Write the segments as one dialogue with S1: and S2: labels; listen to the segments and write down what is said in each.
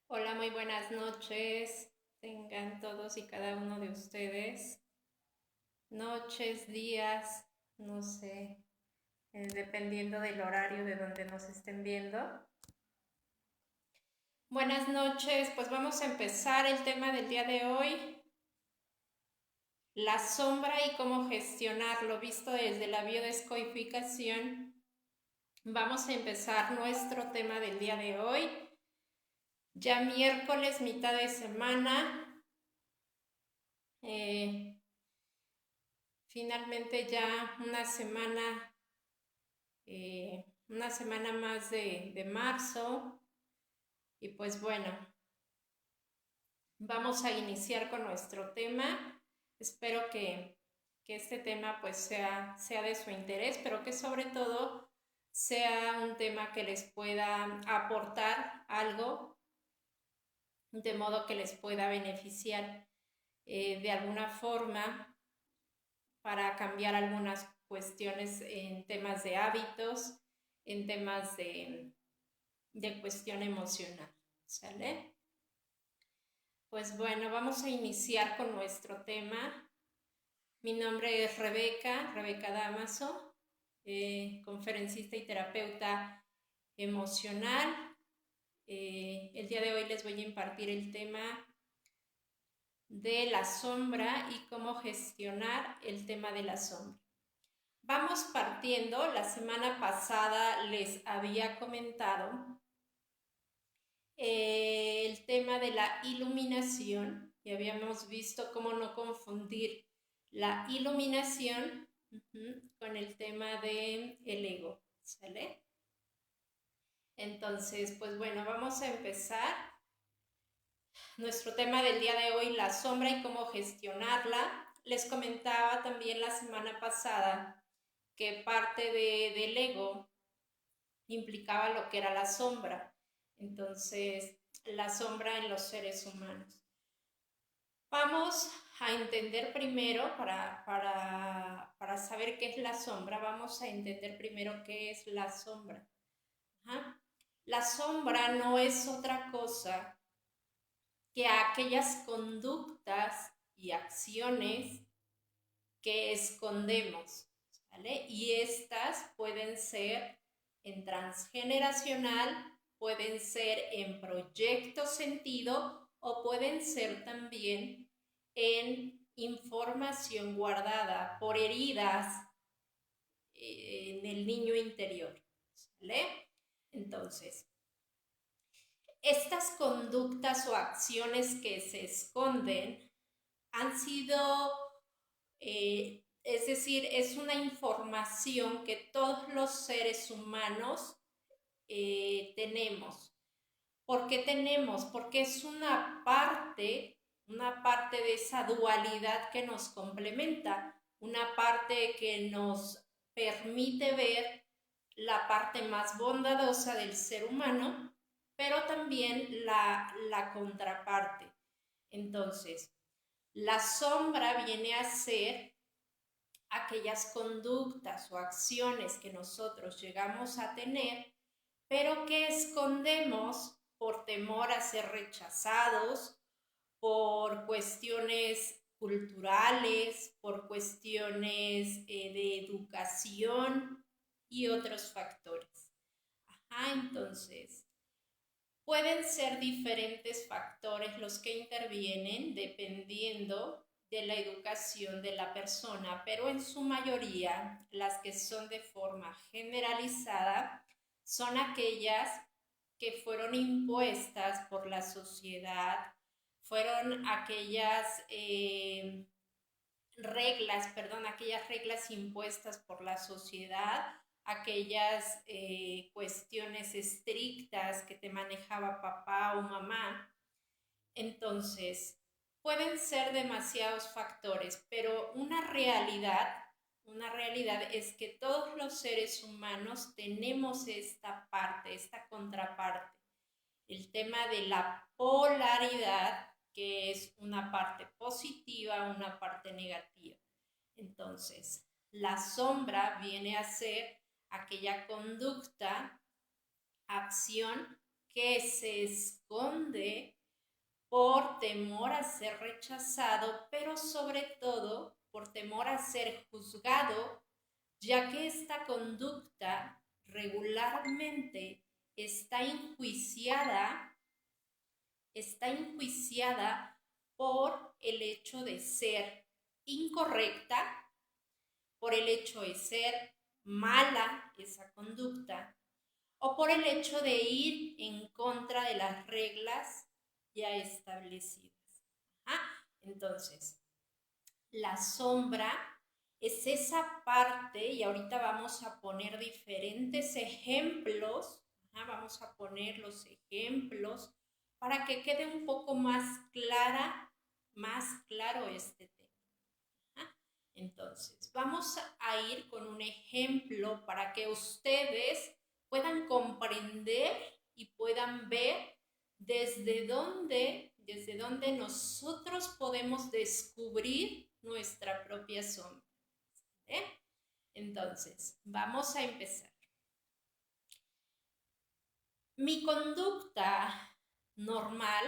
S1: Hola, muy buenas noches. Tengan todos y cada uno de ustedes. Noches, días, no sé, dependiendo del horario de donde nos estén viendo. Buenas noches, pues vamos a empezar el tema del día de hoy, la sombra y cómo gestionarlo, visto desde la biodescodificación. Vamos a empezar nuestro tema del día de hoy, ya miércoles, mitad de semana. Eh, Finalmente ya una semana más de marzo. Y pues bueno, vamos a iniciar con nuestro tema. Espero que este tema pues sea de su interés, pero que sobre todo sea un tema que les pueda aportar algo, de modo que les pueda beneficiar de alguna forma para cambiar algunas cuestiones en temas de hábitos, en temas de cuestión emocional. ¿Sale? Pues bueno, vamos a iniciar con nuestro tema. Mi nombre es Rebeca Damaso, conferencista y terapeuta emocional. El día de hoy les voy a impartir el tema de la sombra y cómo gestionar el tema de la sombra. Vamos partiendo, la semana pasada les había comentado el tema de la iluminación y habíamos visto cómo no confundir la iluminación con el tema del ego, ¿sale? Entonces, pues bueno, vamos a empezar nuestro tema del día de hoy, la sombra y cómo gestionarla. Les comentaba también la semana pasada que del ego implicaba lo que era la sombra. Entonces, la sombra en los seres humanos. Vamos a entender primero, para saber qué es la sombra, vamos a entender primero qué es la sombra. Ajá. La sombra no es otra cosa que aquellas conductas y acciones que escondemos, ¿vale? Y estas pueden ser en transgeneracional, pueden ser en proyecto sentido o pueden ser también en información guardada por heridas en el niño interior, ¿vale? Entonces, estas conductas o acciones que se esconden han sido es decir, es una información que todos los seres humanos tenemos. ¿Por qué tenemos? Porque es una parte de esa dualidad que nos complementa, una parte que nos permite ver la parte más bondadosa del ser humano, pero también la contraparte. Entonces, la sombra viene a ser aquellas conductas o acciones que nosotros llegamos a tener, pero que escondemos por temor a ser rechazados, por cuestiones culturales, por cuestiones de educación y otros factores. Ajá, entonces, pueden ser diferentes factores los que intervienen dependiendo de la educación de la persona, pero en su mayoría las que son de forma generalizada son aquellas que fueron impuestas por la sociedad, fueron aquellas reglas impuestas por la sociedad, aquellas cuestiones estrictas que te manejaba papá o mamá. Entonces, pueden ser demasiados factores, pero una realidad es que todos los seres humanos tenemos esta parte, esta contraparte, el tema de la polaridad, que es una parte positiva, una parte negativa. Entonces, la sombra viene a ser aquella conducta, acción que se esconde por temor a ser rechazado, pero sobre todo por temor a ser juzgado, ya que esta conducta regularmente está enjuiciada por el hecho de ser incorrecta, por el hecho de ser mala esa conducta, o por el hecho de ir en contra de las reglas ya establecidas. Entonces, la sombra es esa parte, y ahorita vamos a poner diferentes ejemplos, vamos a poner los ejemplos para que quede un poco más claro este tema. Entonces, vamos a ir con un ejemplo para que ustedes puedan comprender y puedan ver desde dónde nosotros podemos descubrir nuestra propia sombra. Entonces, vamos a empezar. Mi conducta normal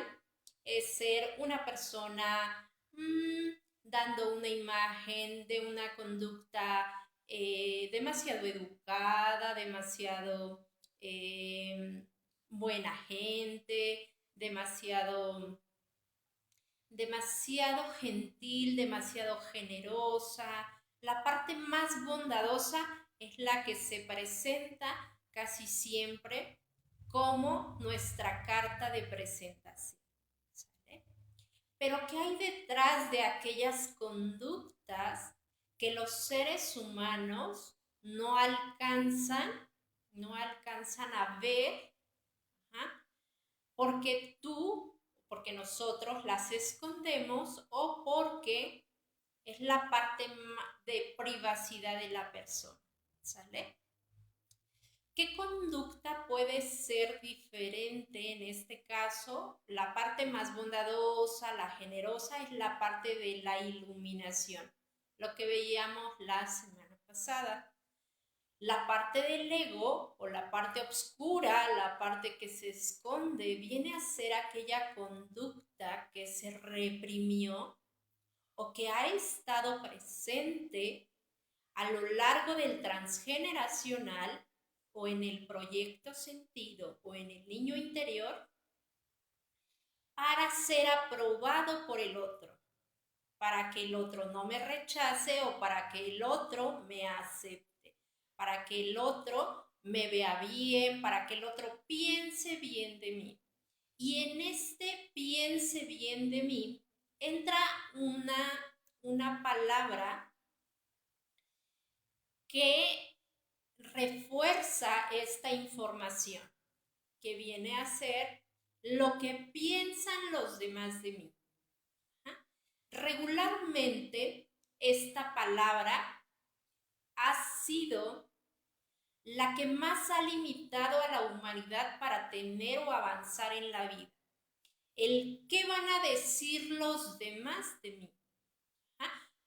S1: es ser una persona dando una imagen de una conducta demasiado educada, demasiado buena gente, demasiado gentil, demasiado generosa. La parte más bondadosa es la que se presenta casi siempre como nuestra carta de presentación. ¿Sale? Pero ¿qué hay detrás de aquellas conductas que los seres humanos no alcanzan a ver? Porque nosotros las escondemos o porque es la parte de privacidad de la persona. ¿Sale? ¿Qué conducta puede ser diferente en este caso? La parte más bondadosa, la generosa, es la parte de la iluminación, lo que veíamos la semana pasada. La parte del ego o la parte oscura, la parte que se esconde, viene a ser aquella conducta que se reprimió o que ha estado presente a lo largo del transgeneracional o en el proyecto sentido o en el niño interior para ser aprobado por el otro, para que el otro no me rechace o para que el otro me acepte, para que el otro me vea bien, para que el otro piense bien de mí. Y en este piense bien de mí entra una palabra que refuerza esta información, que viene a ser lo que piensan los demás de mí. Regularmente, esta palabra ha sido la que más ha limitado a la humanidad para tener o avanzar en la vida. El qué van a decir los demás de mí.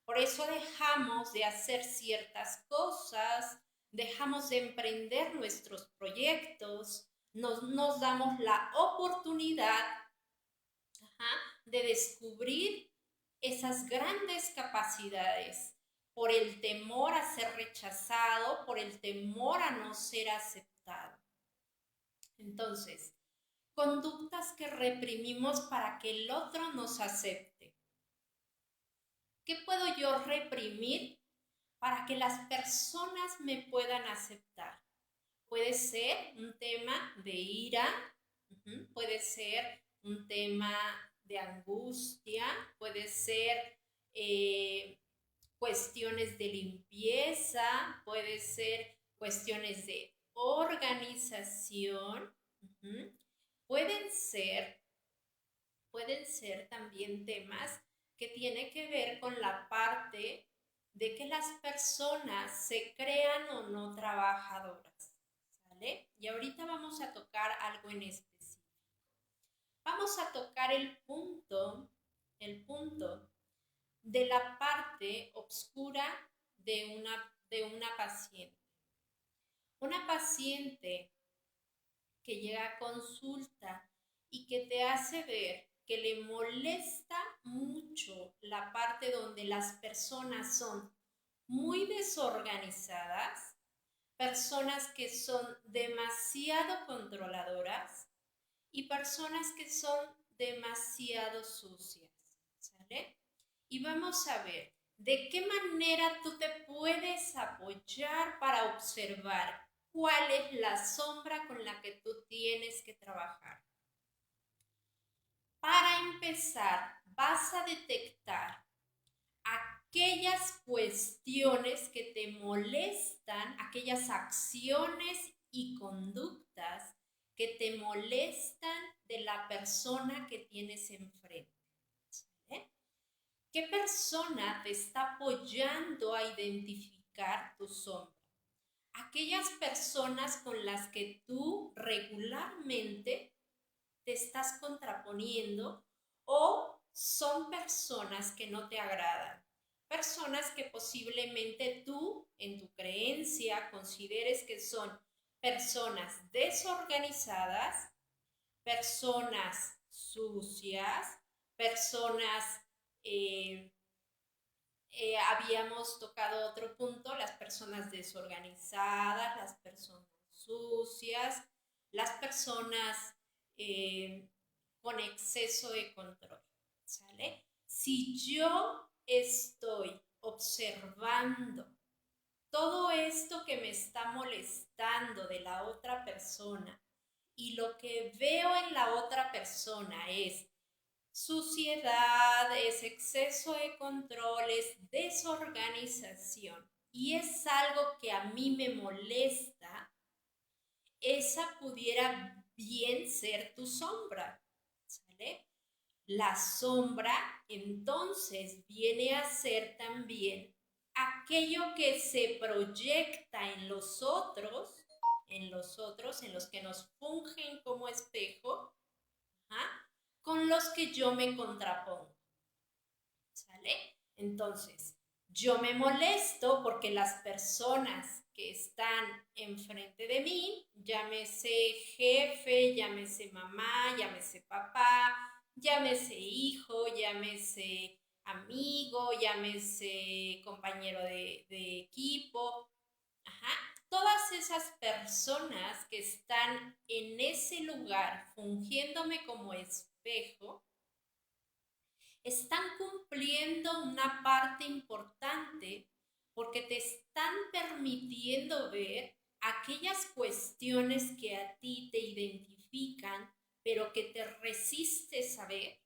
S1: Por eso dejamos de hacer ciertas cosas, dejamos de emprender nuestros proyectos, nos damos la oportunidad de descubrir esas grandes capacidades por el temor a ser rechazado, por el temor a no ser aceptado. Entonces, conductas que reprimimos para que el otro nos acepte. ¿Qué puedo yo reprimir para que las personas me puedan aceptar? Puede ser un tema de ira, puede ser un tema de angustia, puede ser cuestiones de limpieza, puede ser cuestiones de organización, pueden ser también temas que tienen que ver con la parte de que las personas se crean o no trabajadoras, ¿sale? Y ahorita vamos a tocar algo en específico. Vamos a tocar el punto de la parte oscura de una paciente. Una paciente que llega a consulta y que te hace ver que le molesta mucho la parte donde las personas son muy desorganizadas, personas que son demasiado controladoras y personas que son demasiado sucias, ¿sale? Y vamos a ver de qué manera tú te puedes apoyar para observar cuál es la sombra con la que tú tienes que trabajar. Para empezar, vas a detectar aquellas cuestiones que te molestan, aquellas acciones y conductas que te molestan de la persona que tienes enfrente. ¿Sale? ¿Qué persona te está apoyando a identificar tu sombra? Aquellas personas con las que tú regularmente te estás contraponiendo o son personas que no te agradan. Personas que posiblemente tú, en tu creencia, consideres que son personas desorganizadas, personas sucias, personas, eh, habíamos tocado otro punto, las personas desorganizadas, las personas sucias, las personas eh, con exceso de control, ¿sale? Si yo estoy observando todo esto que me está molestando de la otra persona y lo que veo en la otra persona es suciedad, es exceso de control, es desorganización y es algo que a mí me molesta, esa pudiera bien ser tu sombra, ¿sale? La sombra entonces viene a ser también aquello que se proyecta en los otros, en los que nos fungen como espejo, ¿ah? Con los que yo me contrapongo, ¿sale? Entonces, yo me molesto porque las personas que están enfrente de mí, llámese jefe, llámese mamá, llámese papá, llámese hijo, llámese amigo, llámese compañero de equipo, ajá, todas esas personas que están en ese lugar fungiéndome como espejo, están cumpliendo una parte importante porque te están permitiendo ver aquellas cuestiones que a ti te identifican, pero que te resistes a ver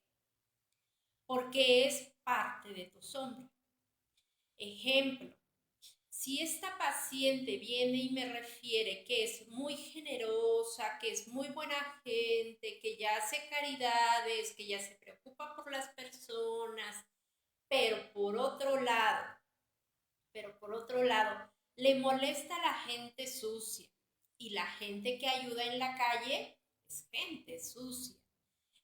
S1: porque es parte de tu sombra. Ejemplo, si esta paciente viene y me refiere que es muy generosa, que es muy buena gente, que ya hace caridades, que ya se preocupa por las personas, pero por otro lado, le molesta a la gente sucia y la gente que ayuda en la calle es gente sucia.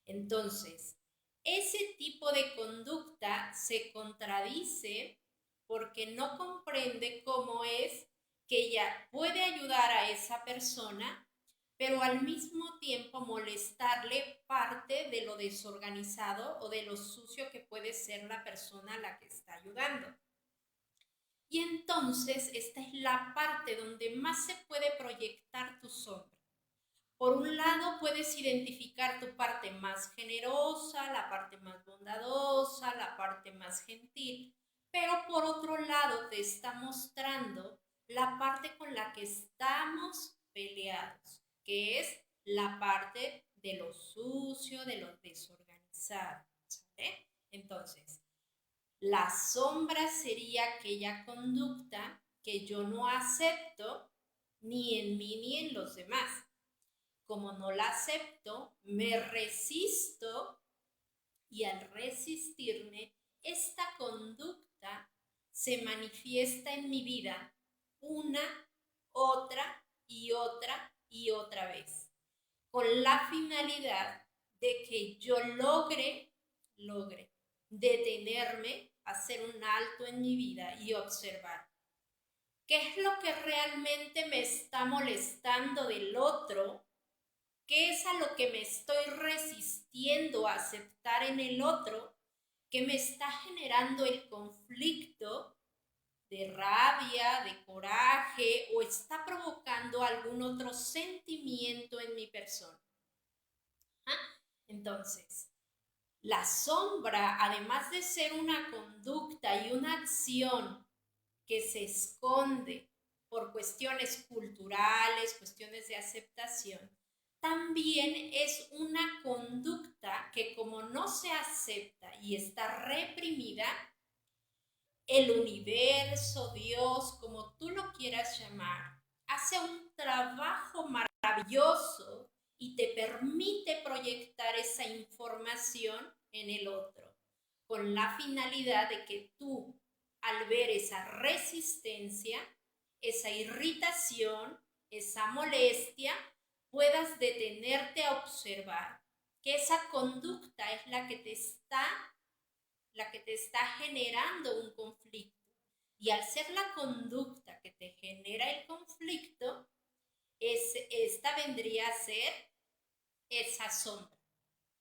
S1: Entonces, ese tipo de conducta se contradice porque no comprende cómo es que ella puede ayudar a esa persona, pero al mismo tiempo molestarle parte de lo desorganizado o de lo sucio que puede ser la persona a la que está ayudando. Y entonces esta es la parte donde más se puede proyectar tu sombra. Por un lado, puedes identificar tu parte más generosa, la parte más bondadosa, la parte más gentil, pero por otro lado te está mostrando la parte con la que estamos peleados, que es la parte de lo sucio, de lo desorganizado, ¿sale? Entonces, la sombra sería aquella conducta que yo no acepto ni en mí ni en los demás. Como no la acepto, me resisto y al resistirme, esta conducta se manifiesta en mi vida una, otra y otra y otra vez, con la finalidad de que yo logre detenerme, hacer un alto en mi vida y observar qué es lo que realmente me está molestando del otro ¿Qué es a lo que me estoy resistiendo a aceptar en el otro que me está generando el conflicto de rabia, de coraje o está provocando algún otro sentimiento en mi persona? ¿Ah? Entonces, la sombra, además de ser una conducta y una acción que se esconde por cuestiones culturales, cuestiones de aceptación, también es una conducta que como no se acepta y está reprimida, el universo, Dios, como tú lo quieras llamar, hace un trabajo maravilloso y te permite proyectar esa información en el otro, con la finalidad de que tú, al ver esa resistencia, esa irritación, esa molestia, puedas detenerte a observar que esa conducta es la que te está generando un conflicto. Y al ser la conducta que te genera el conflicto, esta vendría a ser esa sombra,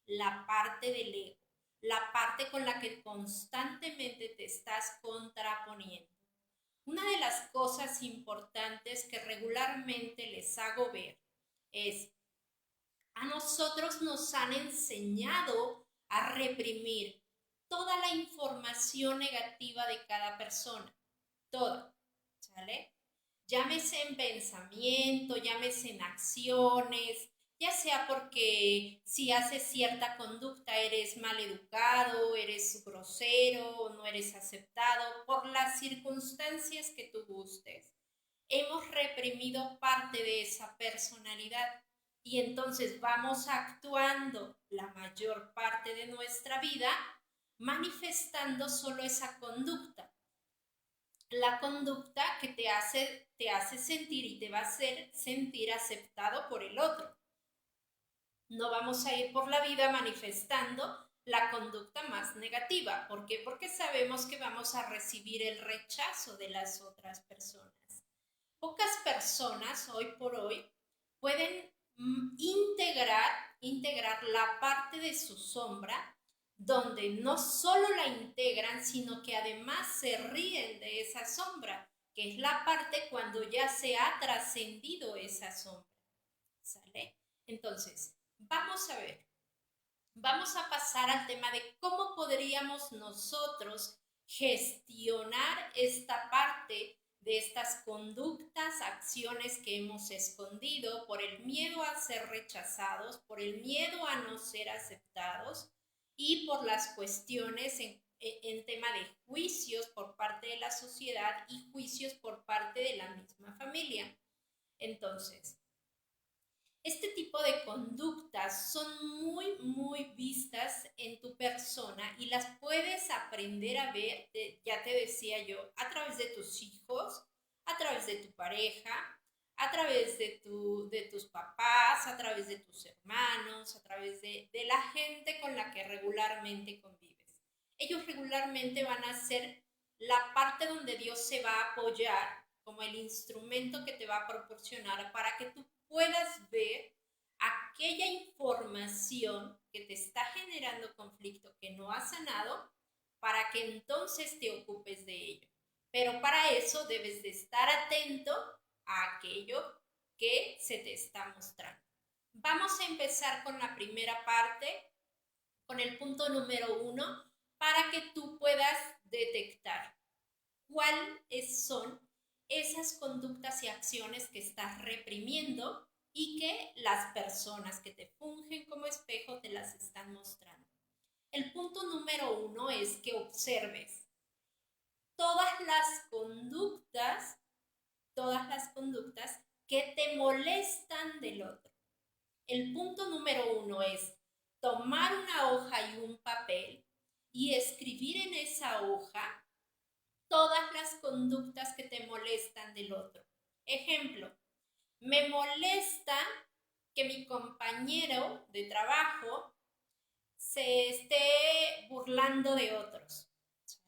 S1: la parte del ego, la parte con la que constantemente te estás contraponiendo. Una de las cosas importantes que regularmente les hago ver es, a nosotros nos han enseñado a reprimir toda la información negativa de cada persona, toda, ¿sale? Llámese en pensamiento, llámese en acciones, ya sea porque si haces cierta conducta eres mal educado, eres grosero o no eres aceptado por las circunstancias que tú gustes. Hemos reprimido parte de esa personalidad y entonces vamos actuando la mayor parte de nuestra vida manifestando solo esa conducta, la conducta que te hace sentir y te va a hacer sentir aceptado por el otro. No vamos a ir por la vida manifestando la conducta más negativa. ¿Por qué? Porque sabemos que vamos a recibir el rechazo de las otras personas. Pocas personas hoy por hoy pueden integrar la parte de su sombra donde no solo la integran, sino que además se ríen de esa sombra, que es la parte cuando ya se ha trascendido esa sombra. ¿Sale? Entonces, vamos a pasar al tema de cómo podríamos nosotros gestionar esta parte de estas conductas, acciones que hemos escondido por el miedo a ser rechazados, por el miedo a no ser aceptados y por las cuestiones en tema de juicios por parte de la sociedad y juicios por parte de la misma familia. Entonces, este tipo de conductas son muy, muy vistas en tu persona y las puedes aprender a ver, ya te decía yo, a través de tus hijos, a través de tu pareja, a través de tus papás, a través de tus hermanos, a través de la gente con la que regularmente convives. Ellos regularmente van a ser la parte donde Dios se va a apoyar como el instrumento que te va a proporcionar para que tú puedas ver aquella información que te está generando conflicto que no has sanado para que entonces te ocupes de ello. Pero para eso debes de estar atento a aquello que se te está mostrando. Vamos a empezar con la primera parte, con el punto número 1, para que tú puedas detectar cuáles son esas conductas y acciones que estás reprimiendo y que las personas que te fungen como espejo te las están mostrando. El punto número 1 es que observes todas las conductas que te molestan del otro. El punto número 1 es tomar una hoja y un papel y escribir en esa hoja todas las conductas que te molestan del otro. Ejemplo, me molesta que mi compañero de trabajo se esté burlando de otros.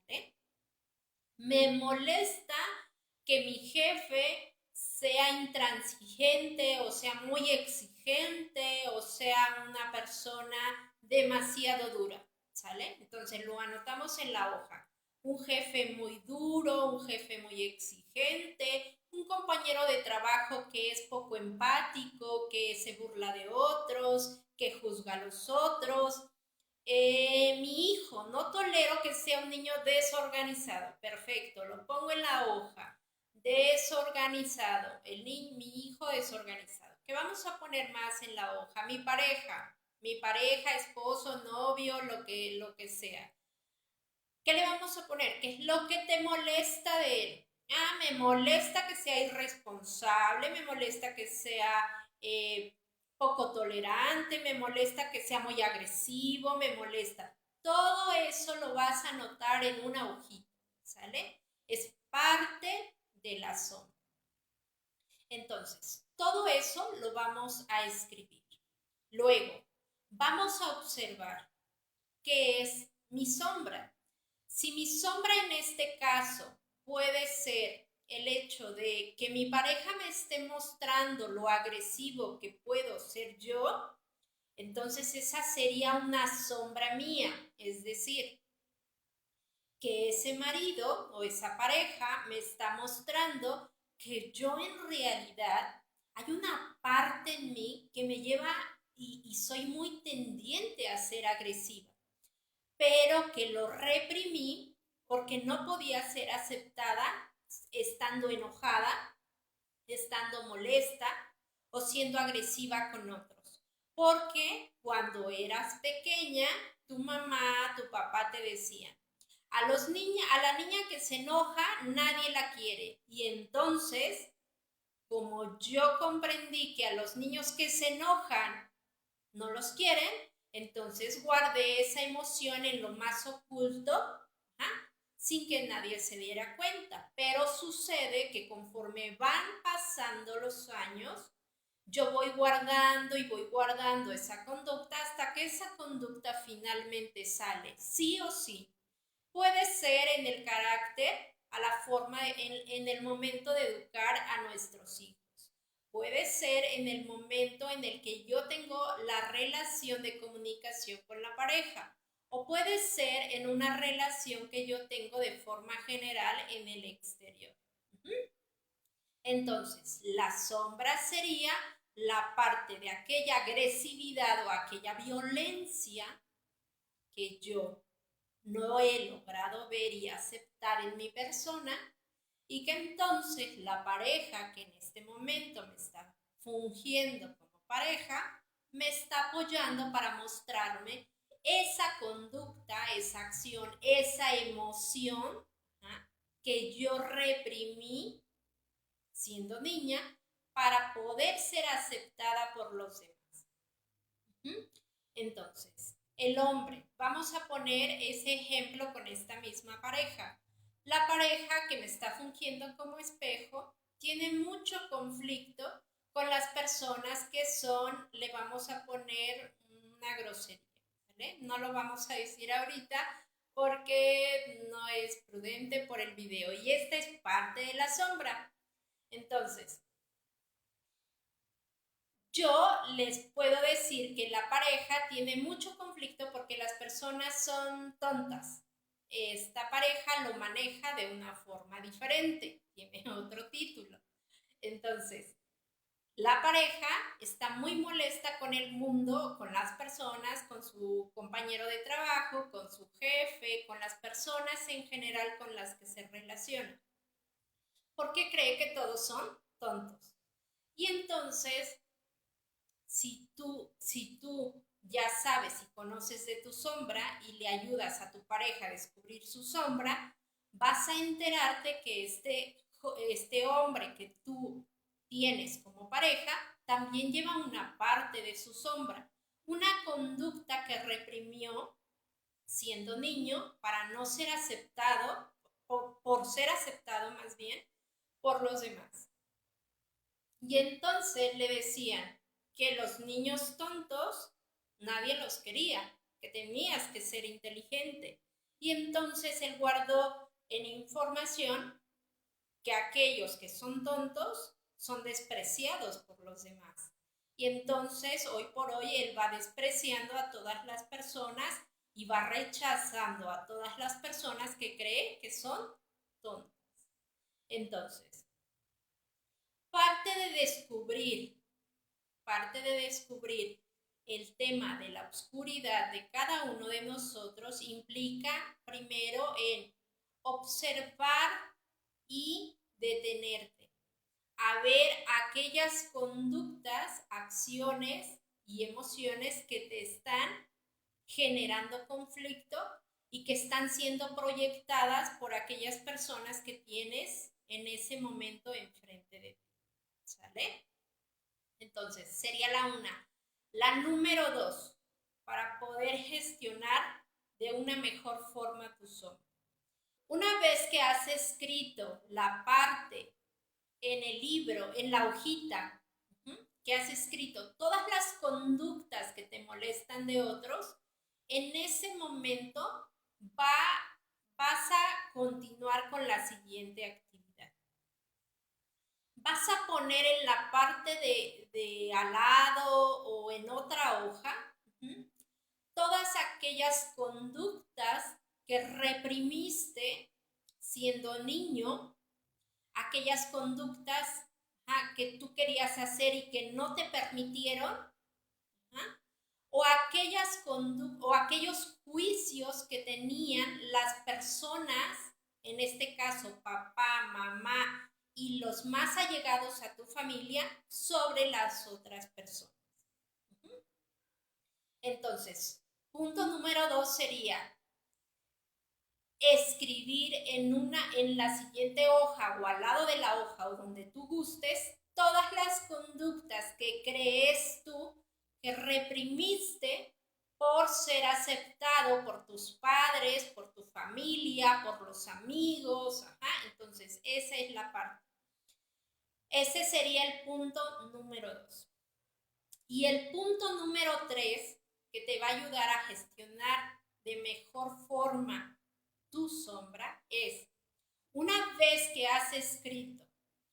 S1: ¿Vale? Me molesta que mi jefe sea intransigente o sea muy exigente o sea una persona demasiado dura, ¿sale? Entonces lo anotamos en la hoja. Un jefe muy duro, un jefe muy exigente, un compañero de trabajo que es poco empático, que se burla de otros, que juzga a los otros. Mi hijo, no tolero que sea un niño desorganizado. Perfecto, lo pongo en la hoja. Desorganizado. Mi hijo desorganizado. ¿Qué vamos a poner más en la hoja? Mi pareja, esposo, novio, lo que sea. ¿Qué le vamos a poner? ¿Qué es lo que te molesta de él? Ah, me molesta que sea irresponsable, me molesta que sea poco tolerante, me molesta que sea muy agresivo, me molesta. Todo eso lo vas a anotar en una hojita, ¿sale? Es parte de la sombra. Entonces, todo eso lo vamos a escribir. Luego, vamos a observar qué es mi sombra. Si mi sombra en este caso puede ser el hecho de que mi pareja me esté mostrando lo agresivo que puedo ser yo, entonces esa sería una sombra mía, es decir, que ese marido o esa pareja me está mostrando que yo en realidad hay una parte en mí que me lleva y soy muy tendiente a ser agresiva, pero que lo reprimí porque no podía ser aceptada estando enojada, estando molesta o siendo agresiva con otros. Porque cuando eras pequeña, tu mamá, tu papá te decían, a la niña que se enoja nadie la quiere. Y entonces, como yo comprendí que a los niños que se enojan no los quieren, entonces guardé esa emoción en lo más oculto, sin que nadie se diera cuenta. Pero sucede que conforme van pasando los años, yo voy guardando esa conducta hasta que esa conducta finalmente sale, sí o sí. Puede ser en el carácter, a la forma, en el momento de educar a nuestros hijos. Puede ser en el momento en el que yo tengo la relación de comunicación con la pareja. O puede ser en una relación que yo tengo de forma general en el exterior. Entonces, la sombra sería la parte de aquella agresividad o aquella violencia que yo no he logrado ver y aceptar en mi persona y que entonces la pareja que en este momento me está fungiendo como pareja me está apoyando para mostrarme esa conducta, esa acción, esa emoción, ¿ah?, que yo reprimí siendo niña para poder ser aceptada por los demás. Entonces, el hombre, vamos a poner ese ejemplo con esta misma pareja. La pareja que me está fungiendo como espejo tiene mucho conflicto con las personas que son, le vamos a poner una grosería, ¿vale? No lo vamos a decir ahorita porque no es prudente por el video y esta es parte de la sombra. Entonces, yo les puedo decir que la pareja tiene mucho conflicto porque las personas son tontas. Esta pareja lo maneja de una forma diferente, tiene otro título. Entonces, la pareja está muy molesta con el mundo, con las personas, con su compañero de trabajo, con su jefe, con las personas en general con las que se relaciona, porque cree que todos son tontos. Y entonces si tú ya sabes y conoces de tu sombra y le ayudas a tu pareja a descubrir su sombra, vas a enterarte que este hombre que tú tienes como pareja también lleva una parte de su sombra, una conducta que reprimió siendo niño para no ser aceptado, por ser aceptado más bien, por los demás. Y entonces le decían que los niños tontos nadie los quería, que tenías que ser inteligente. Y entonces él guardó en información que aquellos que son tontos son despreciados por los demás. Y entonces, hoy por hoy, él va despreciando a todas las personas y va rechazando a todas las personas que cree que son tontas. Entonces, parte de descubrir el tema de la oscuridad de cada uno de nosotros implica primero en observar y detenerte, a ver aquellas conductas, acciones y emociones que te están generando conflicto y que están siendo proyectadas por aquellas personas que tienes en ese momento enfrente de ti. ¿Sale? Entonces, sería la una. La número dos, para poder gestionar de una mejor forma tu sombra. Una vez que has escrito la parte en el libro, en la hojita, que has escrito todas las conductas que te molestan de otros, en ese momento vas a continuar con la siguiente actividad. Vas a poner en la parte de al lado o en otra hoja todas aquellas conductas que reprimiste siendo niño, aquellas conductas que tú querías hacer y que no te permitieron, o aquellos juicios que tenían las personas, en este caso papá, mamá y los más allegados a tu familia, sobre las otras personas. Entonces, punto número 2 sería escribir en la siguiente hoja o al lado de la hoja o donde tú gustes todas las conductas que crees tú que reprimiste por ser aceptado por tus padres, por tu familia, por los amigos. Entonces, esa es la parte. Ese sería el punto número 2. Y el punto número 3, que te va a ayudar a gestionar de mejor forma tu sombra, es una vez que has escrito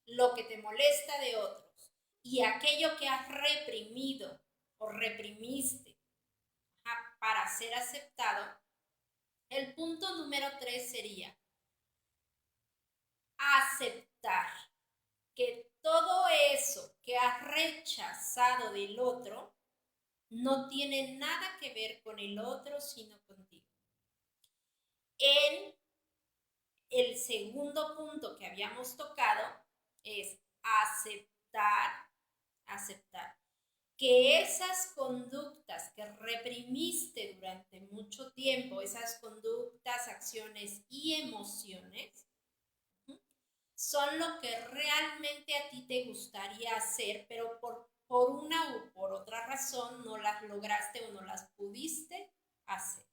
S1: lo que te molesta de otros y aquello que has reprimido o reprimiste para ser aceptado, el punto número 3 sería aceptar que todo eso que has rechazado del otro no tiene nada que ver con el otro, sino contigo. En el segundo punto que habíamos tocado es aceptar que esas conductas que reprimiste durante mucho tiempo, esas conductas, acciones y emociones, son lo que realmente a ti te gustaría hacer, pero por una u por otra razón no las lograste o no las pudiste hacer.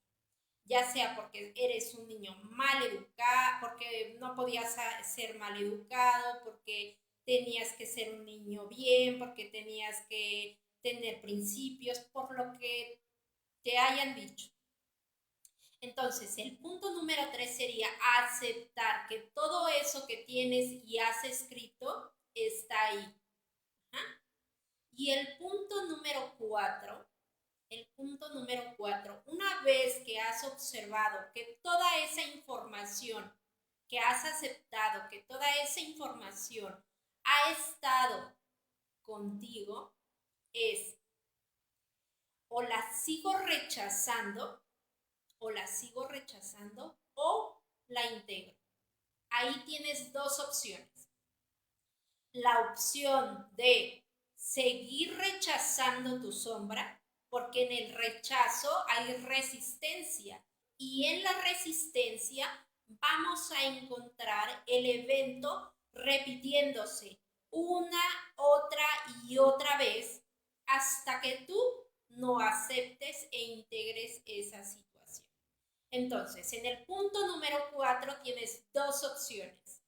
S1: Ya sea porque eres un niño mal educado, porque no podías ser mal educado, porque tenías que ser un niño bien, porque tenías que tener principios, por lo que te hayan dicho. Entonces, el punto número 3 sería aceptar que todo eso que tienes y has escrito está ahí. Y el punto número 4, una vez que has observado que toda esa información que has aceptado, que toda esa información ha estado contigo, es o la sigo rechazando, o la integro. Ahí tienes dos opciones. La opción de seguir rechazando tu sombra, porque en el rechazo hay resistencia y en la resistencia vamos a encontrar el evento repitiéndose una, otra y otra vez hasta que tú no aceptes e integres esa situación. Entonces, en el punto número 4 tienes dos opciones.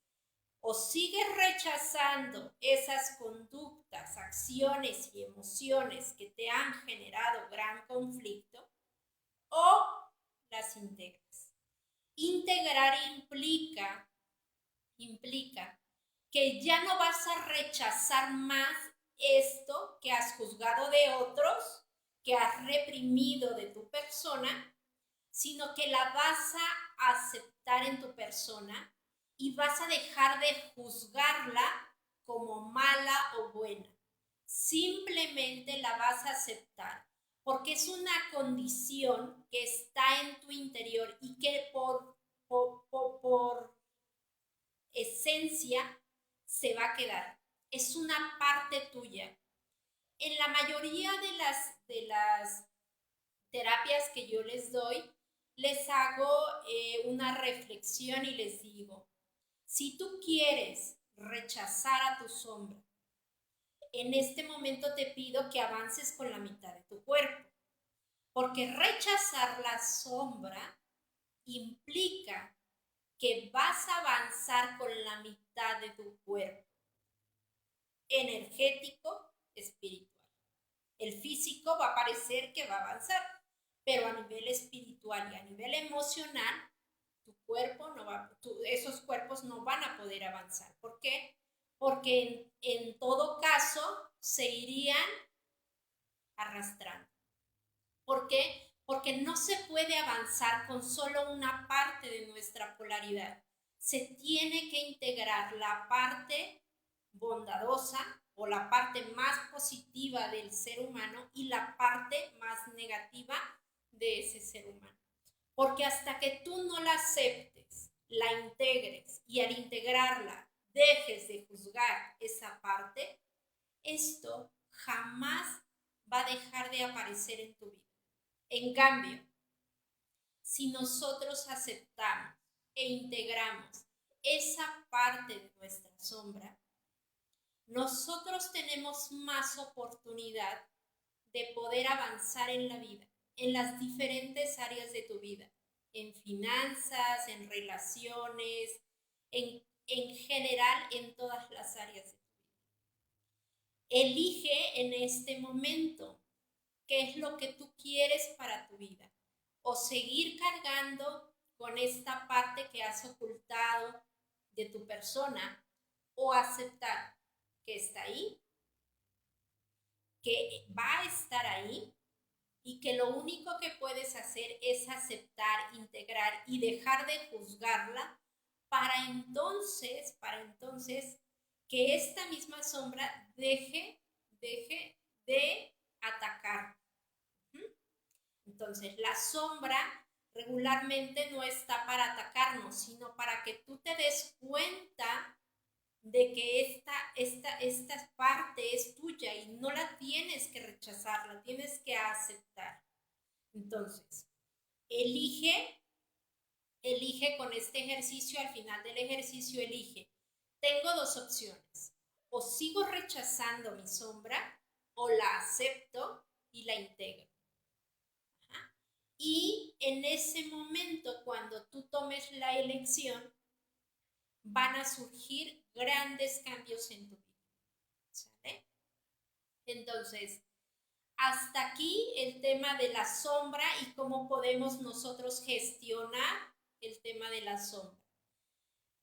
S1: O sigues rechazando esas conductas, acciones y emociones que te han generado gran conflicto, o las integras. Integrar implica que ya no vas a rechazar más esto que has juzgado de otros, que has reprimido de tu persona, sino que la vas a aceptar en tu persona y vas a dejar de juzgarla como mala o buena. Simplemente la vas a aceptar porque es una condición que está en tu interior y que por esencia se va a quedar. Es una parte tuya. En la mayoría de las terapias que yo les doy, les hago una reflexión y les digo, si tú quieres rechazar a tu sombra, en este momento te pido que avances con la mitad de tu cuerpo, porque rechazar la sombra implica que vas a avanzar con la mitad de tu cuerpo, energético, espiritual. El físico va a parecer que va a avanzar, pero a nivel espiritual y a nivel emocional, tu cuerpo no va, esos cuerpos no van a poder avanzar. ¿Por qué? Porque en todo caso se irían arrastrando. ¿Por qué? Porque no se puede avanzar con solo una parte de nuestra polaridad. Se tiene que integrar la parte bondadosa o la parte más positiva del ser humano y la parte más negativa de ese ser humano. Porque hasta que tú no la aceptes, la integres y al integrarla dejes de juzgar esa parte, esto jamás va a dejar de aparecer en tu vida. En cambio, si nosotros aceptamos e integramos esa parte de nuestra sombra, nosotros tenemos más oportunidad de poder avanzar en la vida, en las diferentes áreas de tu vida, en finanzas, en relaciones, en general en todas las áreas de tu vida. Elige en este momento qué es lo que tú quieres para tu vida o seguir cargando con esta parte que has ocultado de tu persona o aceptar que está ahí, que va a estar ahí y que lo único que puedes hacer es aceptar, integrar y dejar de juzgarla para entonces que esta misma sombra deje de atacar. Entonces, la sombra regularmente no está para atacarnos, sino para que tú te des cuenta de que esta parte es tuya y no la tienes que rechazar, la tienes que aceptar. Entonces, elige con este ejercicio, al final del ejercicio elige. Tengo dos opciones. O sigo rechazando mi sombra o la acepto y la integro. Ajá. Y en ese momento, cuando tú tomes la elección, van a surgir grandes cambios en tu vida. ¿Sale? Entonces, hasta aquí el tema de la sombra y cómo podemos nosotros gestionar el tema de la sombra.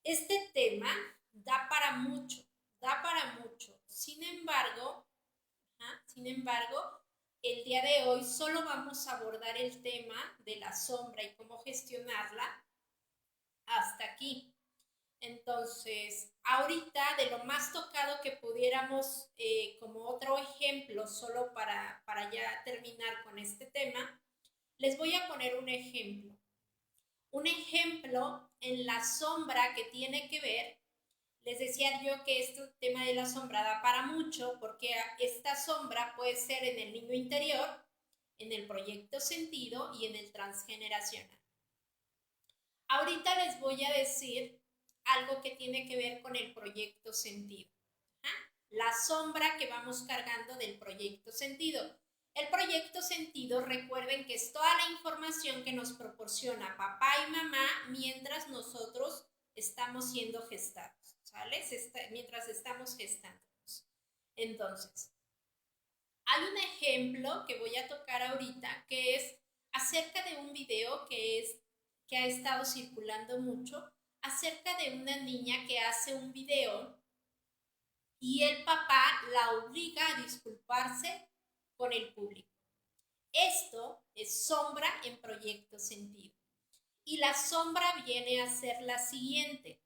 S1: Este tema da para mucho, da para mucho. Sin embargo, el día de hoy solo vamos a abordar el tema de la sombra y cómo gestionarla hasta aquí. Entonces, ahorita de lo más tocado que pudiéramos, como otro ejemplo, solo para ya terminar con este tema, les voy a poner un ejemplo. Un ejemplo en la sombra que tiene que ver, les decía yo que este tema de la sombra da para mucho, porque esta sombra puede ser en el niño interior, en el proyecto sentido y en el transgeneracional. Ahorita les voy a decir algo que tiene que ver con el proyecto sentido. La sombra que vamos cargando del proyecto sentido. El proyecto sentido, recuerden que es toda la información que nos proporciona papá y mamá mientras nosotros estamos siendo gestados, ¿sale? Mientras estamos gestándonos. Entonces, hay un ejemplo que voy a tocar ahorita que es acerca de un video que ha estado circulando mucho acerca de una niña que hace un video y el papá la obliga a disculparse con el público. Esto es sombra en proyecto sentido. Y la sombra viene a ser la siguiente.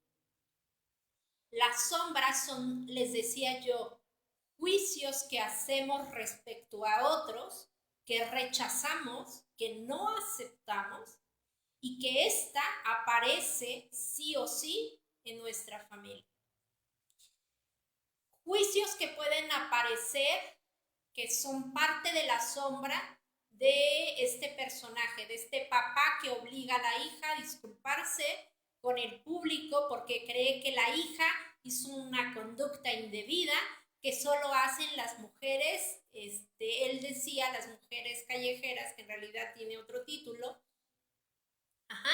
S1: Las sombras son, les decía yo, juicios que hacemos respecto a otros, que rechazamos, que no aceptamos y que ésta aparece sí o sí en nuestra familia. Juicios que pueden aparecer, que son parte de la sombra de este personaje, de este papá que obliga a la hija a disculparse con el público porque cree que la hija hizo una conducta indebida que solo hacen las mujeres, él decía las mujeres callejeras, que en realidad tiene otro título. Ajá.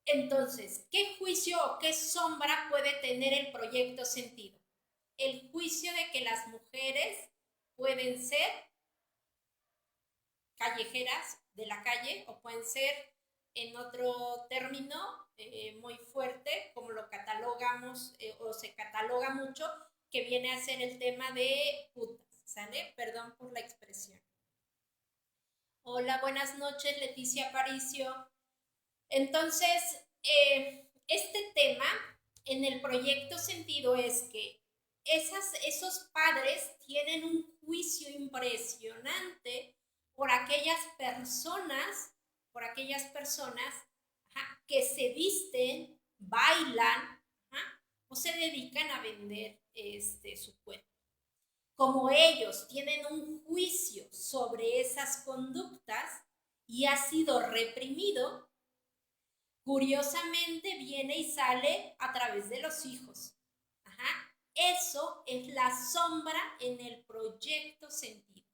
S1: Entonces, ¿qué juicio o qué sombra puede tener el proyecto sentido? El juicio de que las mujeres pueden ser callejeras de la calle o pueden ser, en otro término muy fuerte, como lo catalogamos o se cataloga mucho, que viene a ser el tema de putas, ¿sale? Perdón por la expresión. Hola, buenas noches, Leticia Aparicio. Entonces, este tema en el proyecto sentido es que esos padres tienen un juicio impresionante por aquellas personas, ajá, que se visten, bailan, ajá, o se dedican a vender su cuerpo. Como ellos tienen un juicio sobre esas conductas y ha sido reprimido, curiosamente viene y sale a través de los hijos. Ajá. Eso es la sombra en el proyecto sentido.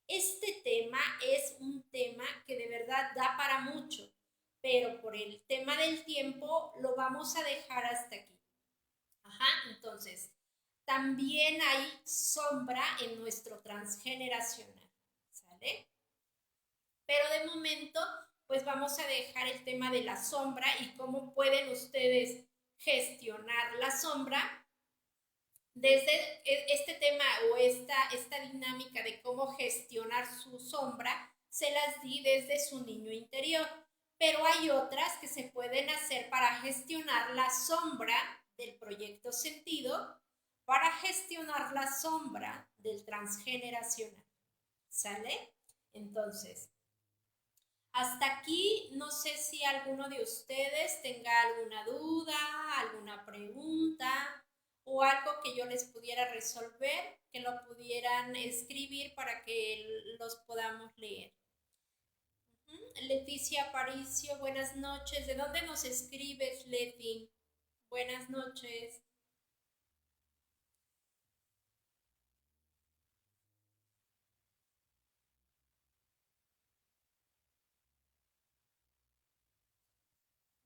S1: Este tema es un tema que de verdad da para mucho, pero por el tema del tiempo lo vamos a dejar hasta aquí. Ajá, entonces, también hay sombra en nuestro transgeneracional, ¿sale? Pero de momento, pues vamos a dejar el tema de la sombra y cómo pueden ustedes gestionar la sombra. Desde este tema o esta dinámica de cómo gestionar su sombra, se las di desde su niño interior. Pero hay otras que se pueden hacer para gestionar la sombra del proyecto sentido, para gestionar la sombra del transgeneracional. ¿Sale? Entonces, hasta aquí, no sé si alguno de ustedes tenga alguna duda, alguna pregunta o algo que yo les pudiera resolver, que lo pudieran escribir para que los podamos leer. Leticia Aparicio, buenas noches. ¿De dónde nos escribes, Leti? Buenas noches.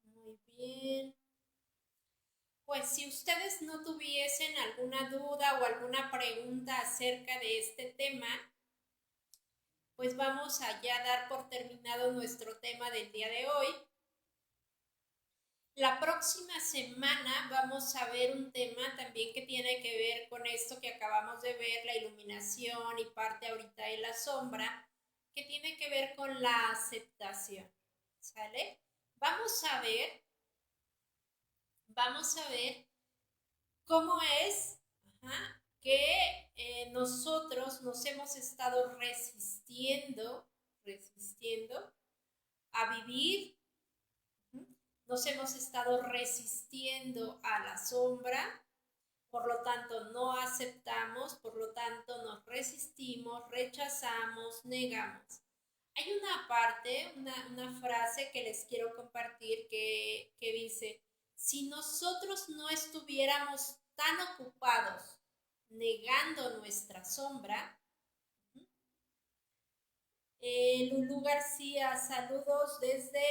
S1: Muy bien. Pues si ustedes no tuviesen alguna duda o alguna pregunta acerca de este tema, pues vamos a ya dar por terminado nuestro tema del día de hoy. La próxima semana vamos a ver un tema también que tiene que ver con esto que acabamos de ver, la iluminación y parte ahorita de la sombra, que tiene que ver con la aceptación, ¿sale? Vamos a ver cómo es, ajá, que nosotros nos hemos estado resistiendo a vivir, nos hemos estado resistiendo a la sombra, por lo tanto no aceptamos, por lo tanto nos resistimos, rechazamos, negamos. Hay una parte, una frase que les quiero compartir que dice, si nosotros no estuviéramos tan ocupados negando nuestra sombra, Lulú García, saludos desde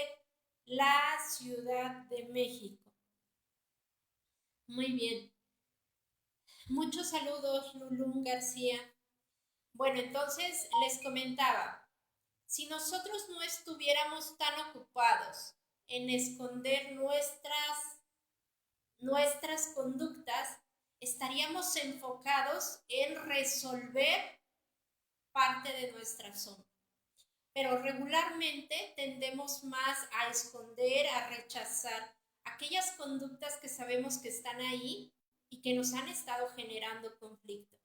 S1: la Ciudad de México. Muy bien. Muchos saludos, Lulú García. Bueno, entonces les comentaba, si nosotros no estuviéramos tan ocupados en esconder nuestras conductas, estaríamos enfocados en resolver parte de nuestra sombra. Pero regularmente tendemos más a esconder, a rechazar aquellas conductas que sabemos que están ahí y que nos han estado generando conflicto.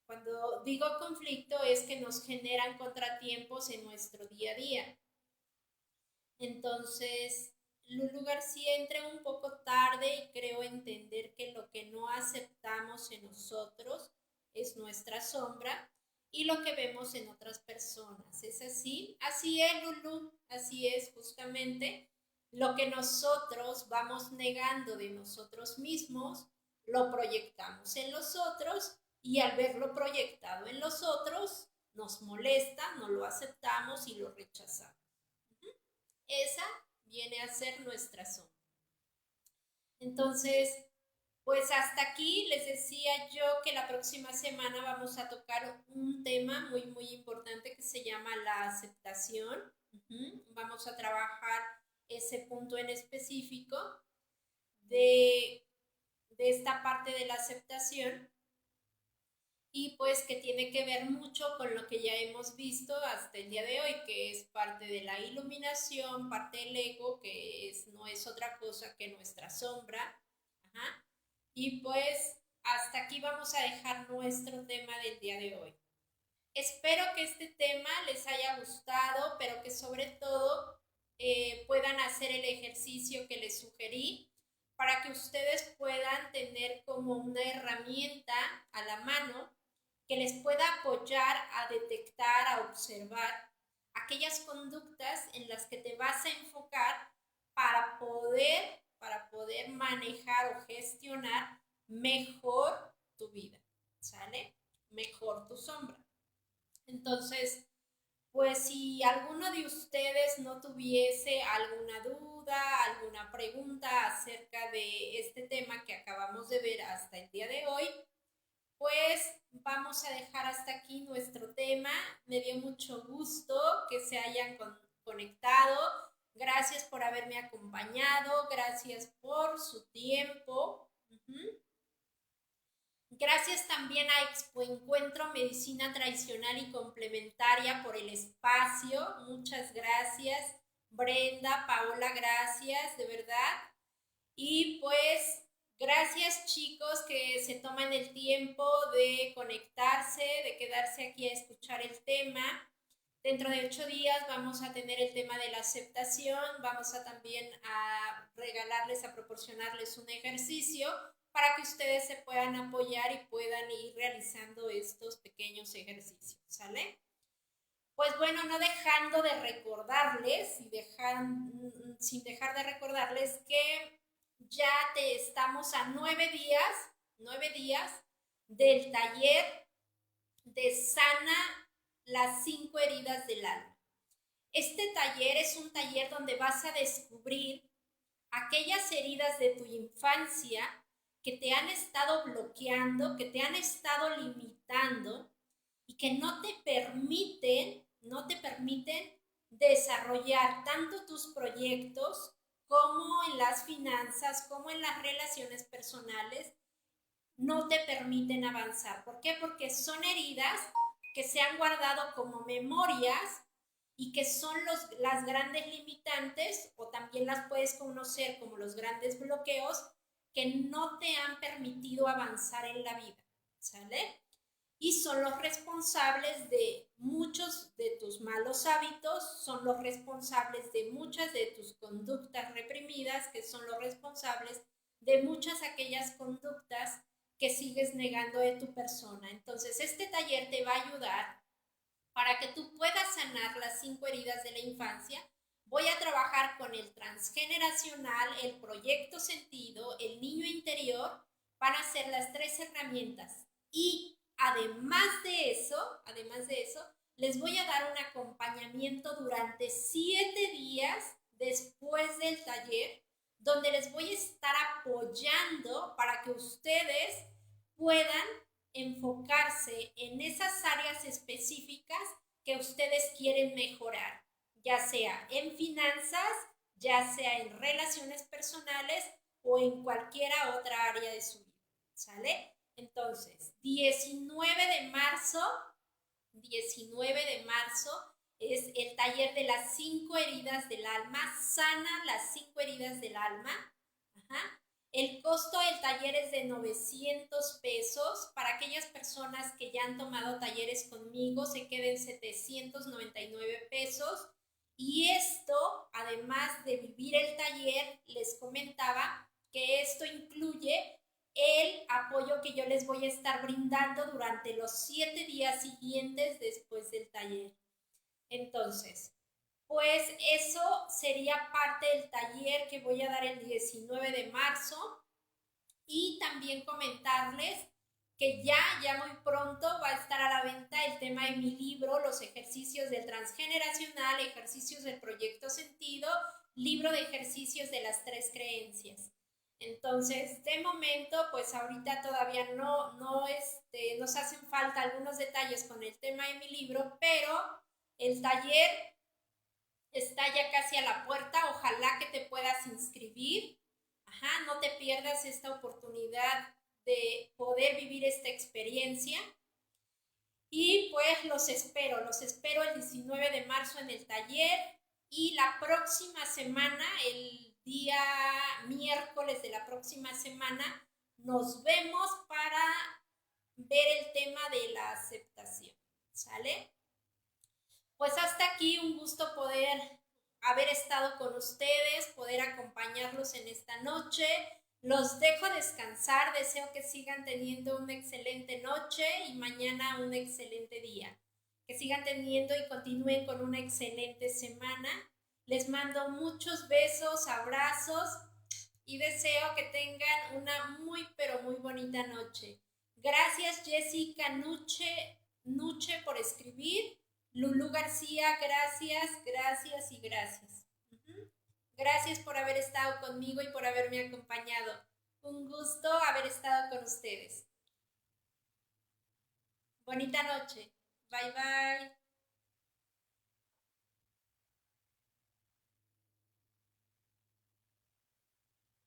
S1: Cuando digo conflicto es que nos generan contratiempos en nuestro día a día. Entonces, Lulu García entra un poco tarde y creo entender que lo que no aceptamos en nosotros es nuestra sombra y lo que vemos en otras personas. ¿Es así? Así es, Lulu, así es justamente. Lo que nosotros vamos negando de nosotros mismos, lo proyectamos en los otros y al verlo proyectado en los otros, nos molesta, no lo aceptamos y lo rechazamos. Esa viene a ser nuestra sombra. Entonces, pues hasta aquí les decía yo que la próxima semana vamos a tocar un tema muy, muy importante que se llama la aceptación. Vamos a trabajar ese punto en específico de, de esta parte de la aceptación y pues que tiene que ver mucho con lo que ya hemos visto hasta el día de hoy, que es parte de la iluminación, parte del ego, que no es otra cosa que nuestra sombra. Ajá. Y pues hasta aquí vamos a dejar nuestro tema del día de hoy. Espero que este tema les haya gustado, pero que sobre todo puedan hacer el ejercicio que les sugerí para que ustedes puedan tener como una herramienta a la mano que les pueda apoyar a detectar, a observar aquellas conductas en las que te vas a enfocar para poder manejar o gestionar mejor tu vida, ¿sale? Mejor tu sombra. Entonces, pues si alguno de ustedes no tuviese alguna duda, alguna pregunta acerca de este tema que acabamos de ver hasta el día de hoy, pues vamos a dejar hasta aquí nuestro tema. Me dio mucho gusto que se hayan conectado. Gracias por haberme acompañado. Gracias por su tiempo. Gracias también a Expo Encuentro Medicina Tradicional y Complementaria por el espacio. Muchas gracias. Brenda, Paola, gracias, de verdad. Y pues gracias chicos que se toman el tiempo de conectarse, de quedarse aquí a escuchar el tema. Dentro de 8 días vamos a tener el tema de la aceptación, vamos a también a regalarles, a proporcionarles un ejercicio para que ustedes se puedan apoyar y puedan ir realizando estos pequeños ejercicios, ¿sale? Pues bueno, no dejando de recordarles sin dejar de recordarles que ya estamos a 9 días del taller de Sana las 5 heridas del alma. Este taller es un taller donde vas a descubrir aquellas heridas de tu infancia que te han estado bloqueando, que te han estado limitando y que no te permiten desarrollar tanto tus proyectos como en las finanzas, como en las relaciones personales, no te permiten avanzar. ¿Por qué? Porque son heridas que se han guardado como memorias y que son las grandes limitantes, o también las puedes conocer como los grandes bloqueos que no te han permitido avanzar en la vida, ¿sale? Y son los responsables de muchos de tus malos hábitos, son los responsables de muchas de tus conductas reprimidas, que son los responsables de muchas aquellas conductas que sigues negando de tu persona. Entonces, este taller te va a ayudar para que tú puedas sanar las 5 heridas de la infancia. Voy a trabajar con el transgeneracional, el proyecto sentido, el niño interior, van a ser las 3 herramientas. Y además de eso, les voy a dar un acompañamiento durante 7 días después del taller, donde les voy a estar apoyando para que ustedes puedan enfocarse en esas áreas específicas que ustedes quieren mejorar, ya sea en finanzas, ya sea en relaciones personales o en cualquiera otra área de su vida, ¿sale? Entonces, 19 de marzo es el taller de las 5 heridas del alma, sana las 5 heridas del alma. Ajá. El costo del taller es de 900 pesos. Para aquellas personas que ya han tomado talleres conmigo, se queden 799 pesos. Y esto, además de vivir el taller, les comentaba que esto incluye el apoyo que yo les voy a estar brindando durante los 7 días siguientes después del taller. Entonces, pues eso sería parte del taller que voy a dar el 19 de marzo. Y también comentarles que ya muy pronto va a estar a la venta el tema de mi libro, Los ejercicios del transgeneracional, ejercicios del proyecto sentido, libro de ejercicios de las 3 creencias. Entonces, de momento, pues ahorita todavía nos hacen falta algunos detalles con el tema de mi libro, pero el taller está ya casi a la puerta. Ojalá que te puedas inscribir. Ajá, no te pierdas esta oportunidad de poder vivir esta experiencia. Y pues los espero el 19 de marzo en el taller. Y la próxima semana, el día miércoles de la próxima semana, nos vemos para ver el tema de la aceptación. ¿Sale? Pues hasta aquí, un gusto poder haber estado con ustedes, poder acompañarlos en esta noche. Los dejo descansar, deseo que sigan teniendo una excelente noche y mañana un excelente día. Que sigan teniendo y continúen con una excelente semana. Les mando muchos besos, abrazos y deseo que tengan una muy pero muy bonita noche. Gracias Jessica Nuche por escribir. Lulú García, gracias, gracias y gracias. Gracias por haber estado conmigo y por haberme acompañado. Un gusto haber estado con ustedes. Bonita noche. Bye bye.